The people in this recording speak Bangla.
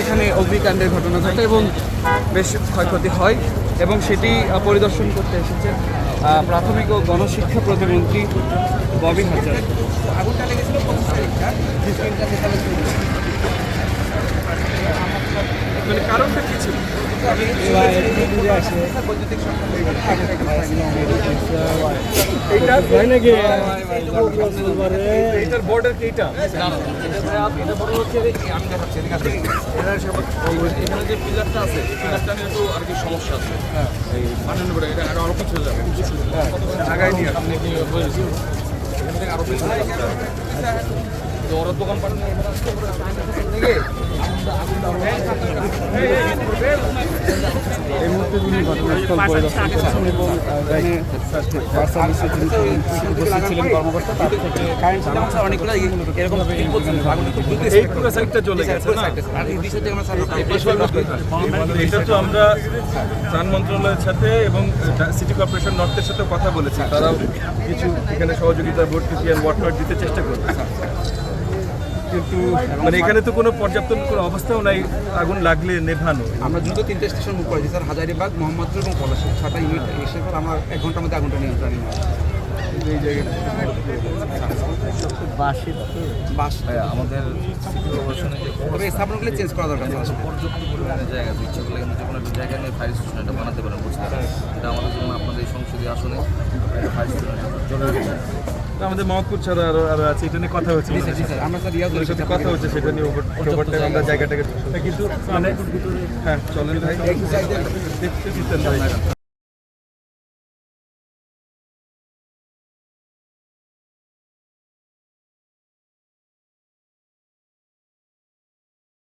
এখানে অগ্নিকাণ্ডের ঘটনা ঘটে এবং বেশ ক্ষয়ক্ষতি হয় এবং সেটি পরিদর্শন করতে এসেছেন প্রাথমিক ও গণশিক্ষা প্রতিমন্ত্রী ববি হাজার। আগুনটা লেগেছিল 25 তারিখ, মানে কারণটা কি ছিল? এইটার বর্ডার কি এটা? এখানে যে পিলারটা আছে পিলারটা নিয়ে একটু আর কি সমস্যা আছে। এই বানানো পড়ে এটা আরো কিছু যাবে আগায় নিয়ে সামনে কি হয়েছে এখান থেকে আরো কিছু ওরা দোকান পাঠানো এই মুহূর্তে তিনি ঘটনাস্থল পরিদর্শন করছেন এবং উপস্থিত ছিলেন কর্মকর্তা। তার থেকে অনেকগুলো এরকম চলে গেছে না। এটা তো আমরা ত্রাণ মন্ত্রণালয়ের সাথে এবং সিটি কর্পোরেশন নর্থের সাথে কথা বলেছি, তারাও কিছু এখানে সহযোগিতা ভর্তুকি আর ওয়াটনট দিতে চেষ্টা করছে, কিন্তু মানে এখানে তো কোনো পর্যাপ্ত কোনো অবস্থাও নাই আগুন লাগলে নেভানো। আমরা দ্রুত 3টে স্টেশন মুখ করেছি স্যার, হাজারীবাগ, মোহাম্মদপুর এবং পলাশী 6টা ইউনিট এসে পর আমরা 1 ঘন্টার মধ্যে আগুনটা নিয়ন্ত্রণে নিই। এই জায়গায় আমাদের সিটি কর্পোরেশনে তবে স্থাপনাগুলো চেঞ্জ করা দরকার আছে। পর্যাপ্ত পরিমাণে জায়গা ইচ্ছা করলে কিন্তু যে কোনো একটা জায়গা নিয়ে ফায়ার স্টেশন এটা বানাতে পারেন, বুঝতে পারেন। এটা আমাদের জন্য আপনাদের এই সংসদীয় আসনে ফায়ার স্টেশন জরুরি। আমাদের মহৎপুর ছাড়া আরো আছে, এটা নিয়ে কথা হচ্ছে, আমরা স্যার রিয়াজের সাথে কথা হচ্ছে সেটা নিয়ে ওভারটাইম আমরা জায়গাটাকে, কিন্তু মানে হ্যাঁ চলেন ভাই দেখতে দিতেন ভাই।